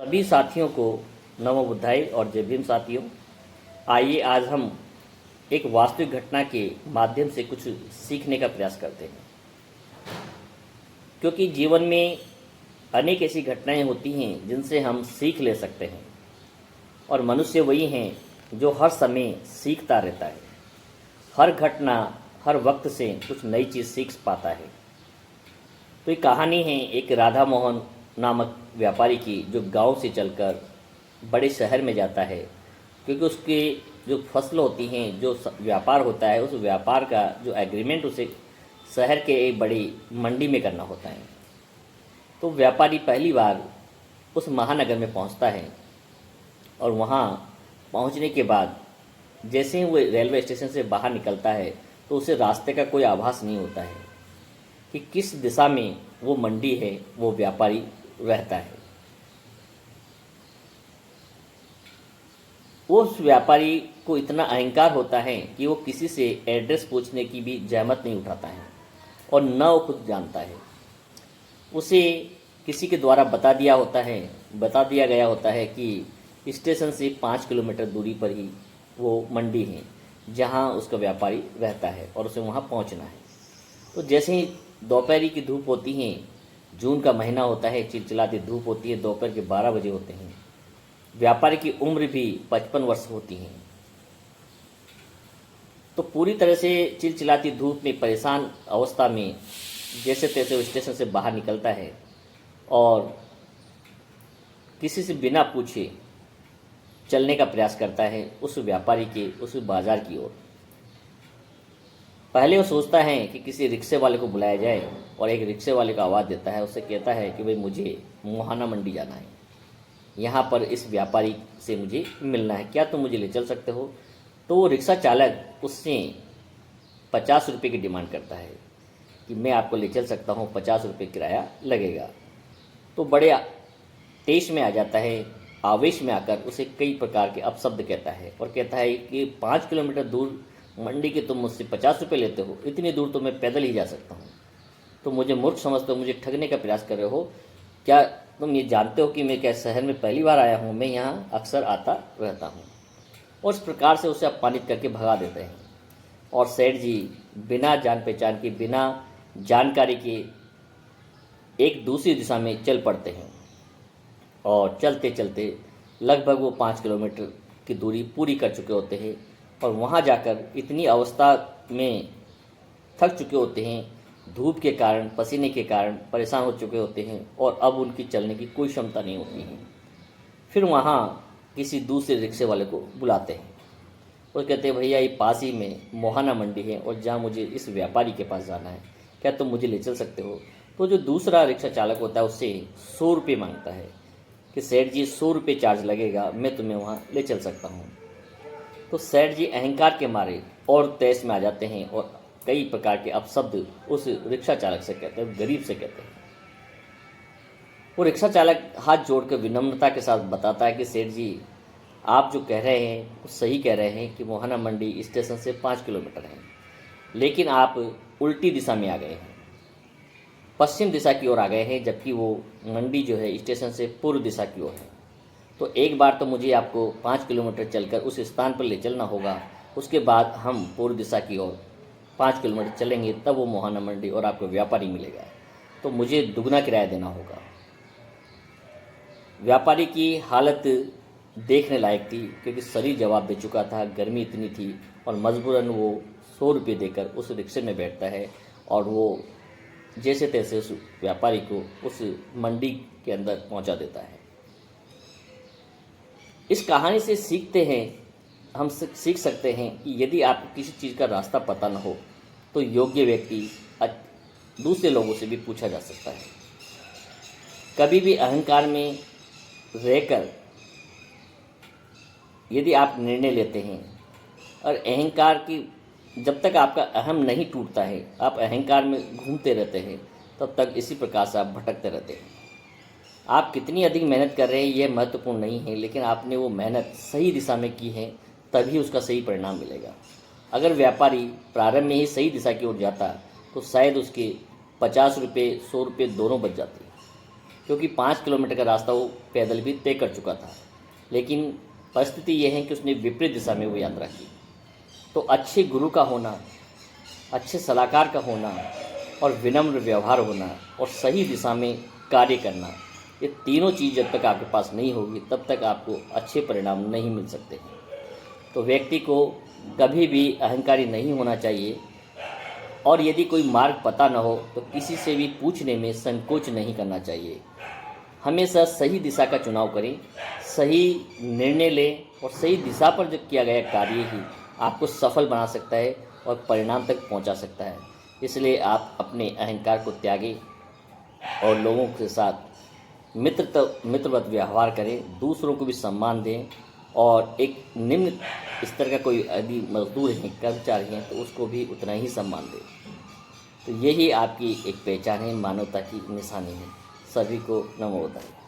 सभी साथियों को नमो बुद्धाय और जय भीम साथियों। आइए आज हम एक वास्तविक घटना के माध्यम से कुछ सीखने का प्रयास करते हैं, क्योंकि जीवन में अनेक ऐसी घटनाएं होती हैं जिनसे हम सीख ले सकते हैं और मनुष्य वही हैं जो हर समय सीखता रहता है। हर घटना हर वक्त से कुछ नई चीज़ सीख पाता है। तो एक कहानी है एक राधा मोहन नामक व्यापारी की, जो गांव से चलकर बड़े शहर में जाता है, क्योंकि उसके जो फसल होती हैं, जो व्यापार होता है, उस व्यापार का जो एग्रीमेंट उसे शहर के एक बड़ी मंडी में करना होता है। तो व्यापारी पहली बार उस महानगर में पहुंचता है और वहां पहुंचने के बाद जैसे ही वो रेलवे स्टेशन से बाहर निकलता है तो उसे रास्ते का कोई आभास नहीं होता है कि किस दिशा में वो मंडी है, वो व्यापारी रहता है। उस व्यापारी को इतना अहंकार होता है कि वो किसी से एड्रेस पूछने की भी जहमत नहीं उठाता है और न वो खुद जानता है। उसे किसी के द्वारा बता दिया गया होता है कि स्टेशन से 5 किलोमीटर दूरी पर ही वो मंडी है जहां उसका व्यापारी रहता है और उसे वहां पहुंचना है। तो जैसे ही दोपहरी की धूप होती है, जून का महीना होता है, चिलचिलाती धूप होती है, दोपहर के 12 बजे होते हैं। व्यापारी की उम्र भी 55 वर्ष होती है। तो पूरी तरह से चिलचिलाती धूप में परेशान अवस्था में जैसे तैसे वो स्टेशन से बाहर निकलता है और किसी से बिना पूछे चलने का प्रयास करता है उस व्यापारी के उस बाजार की ओर। पहले वो सोचता है कि किसी रिक्शे वाले को बुलाया जाए और एक रिक्शे वाले को आवाज़ देता है, उससे कहता है कि भाई मुझे मोहाना मंडी जाना है, यहाँ पर इस व्यापारी से मुझे मिलना है, क्या तुम मुझे ले चल सकते हो? तो वो रिक्शा चालक उससे 50 रुपये की डिमांड करता है कि मैं आपको ले चल सकता हूँ, 50 रुपये किराया लगेगा। तो बड़े तेज में आ जाता है, आवेश में आकर उसे कई प्रकार के अपशब्द कहता है और कहता है कि 5 किलोमीटर दूर मंडी के तुम मुझसे 50 रुपये लेते हो, इतनी दूर तो मैं पैदल ही जा सकता हूँ। तो मुझे मूर्ख समझते हो, मुझे ठगने का प्रयास कर रहे हो। क्या तुम ये जानते हो कि मैं क्या शहर में पहली बार आया हूँ? मैं यहाँ अक्सर आता रहता हूँ। और इस प्रकार से उसे अपमानित करके भगा देते हैं। और सेठ जी बिना जान पहचान के, बिना जानकारी के एक दूसरी दिशा में चल पड़ते हैं और चलते चलते लगभग वो 5 किलोमीटर की दूरी पूरी कर चुके होते हैं और वहाँ जाकर इतनी अवस्था में थक चुके होते हैं, धूप के कारण, पसीने के कारण परेशान हो चुके होते हैं और अब उनकी चलने की कोई क्षमता नहीं होती है। फिर वहाँ किसी दूसरे रिक्शे वाले को बुलाते हैं और कहते हैं भैया ये पास ही में मोहाना मंडी है और जहाँ मुझे इस व्यापारी के पास जाना है, क्या तुम मुझे ले चल सकते हो? तो जो दूसरा रिक्शा चालक होता है उससे 100 रुपये मांगता है कि सेठ जी 100 रुपये चार्ज लगेगा, मैं तुम्हें वहाँ ले चल सकता हूँ। तो सेठ जी अहंकार के मारे और तैश में आ जाते हैं और कई प्रकार के अपशब्द उस रिक्शा चालक से कहते हैं, गरीब से कहते हैं। वो रिक्शा चालक हाथ जोड़कर विनम्रता के साथ बताता है कि सेठ जी आप जो कह रहे हैं वो सही कह रहे हैं कि मोहाना मंडी स्टेशन से 5 किलोमीटर है, लेकिन आप उल्टी दिशा में आ गए हैं, पश्चिम दिशा की ओर आ गए हैं, जबकि वो मंडी जो है स्टेशन से पूर्व दिशा की ओर है। तो एक बार तो मुझे आपको 5 किलोमीटर चलकर उस स्थान पर ले चलना होगा, उसके बाद हम पूर्व दिशा की ओर 5 किलोमीटर चलेंगे, तब वो मोहाना मंडी और आपको व्यापारी मिलेगा। तो मुझे दुगना किराया देना होगा। व्यापारी की हालत देखने लायक थी, क्योंकि शरीर जवाब दे चुका था, गर्मी इतनी थी और मजबूरन वो 100 रुपये देकर उस रिक्शे में बैठता है और वो जैसे तैसे उस व्यापारी को उस मंडी के अंदर पहुंचा देता है। इस कहानी से हम सीख सकते हैं कि यदि आपको किसी चीज़ का रास्ता पता न हो तो योग्य व्यक्ति दूसरे लोगों से भी पूछा जा सकता है। कभी भी अहंकार में रहकर यदि आप निर्णय लेते हैं और अहंकार की जब तक आपका अहम नहीं टूटता है, आप अहंकार में घूमते रहते हैं, तब तक इसी प्रकार से आप भटकते रहते हैं। आप कितनी अधिक मेहनत कर रहे हैं यह महत्वपूर्ण नहीं है, लेकिन आपने वो मेहनत सही दिशा में की है, तभी उसका सही परिणाम मिलेगा। अगर व्यापारी प्रारंभ में ही सही दिशा की ओर जाता तो शायद उसके 50 रुपये 100 रुपये दोनों बच जाते, क्योंकि 5 किलोमीटर का रास्ता वो पैदल भी तय कर चुका था। लेकिन परिस्थिति ये है कि उसने विपरीत दिशा में वो यात्रा की। तो अच्छे गुरु का होना, अच्छे सलाहकार का होना और विनम्र व्यवहार होना और सही दिशा में कार्य करना, ये तीनों चीज़ जब तक आपके पास नहीं होगी तब तक आपको अच्छे परिणाम नहीं मिल सकते हैं। तो व्यक्ति को कभी भी अहंकारी नहीं होना चाहिए, और यदि कोई मार्ग पता न हो तो किसी से भी पूछने में संकोच नहीं करना चाहिए। हमेशा सही दिशा का चुनाव करें, सही निर्णय लें, और सही दिशा पर जो किया गया कार्य ही आपको सफल बना सकता है और परिणाम तक पहुंचा सकता है। इसलिए आप अपने अहंकार को त्यागें और लोगों के साथ मित्रवत व्यवहार करें, दूसरों को भी सम्मान दें, और एक निम्न स्तर का कोई यदि मजदूर हैं, कर्मचारी हैं, तो उसको भी उतना ही सम्मान दें। तो यही आपकी एक पहचान है, मानवता की निशानी है। सभी को नमो बुद्धाय।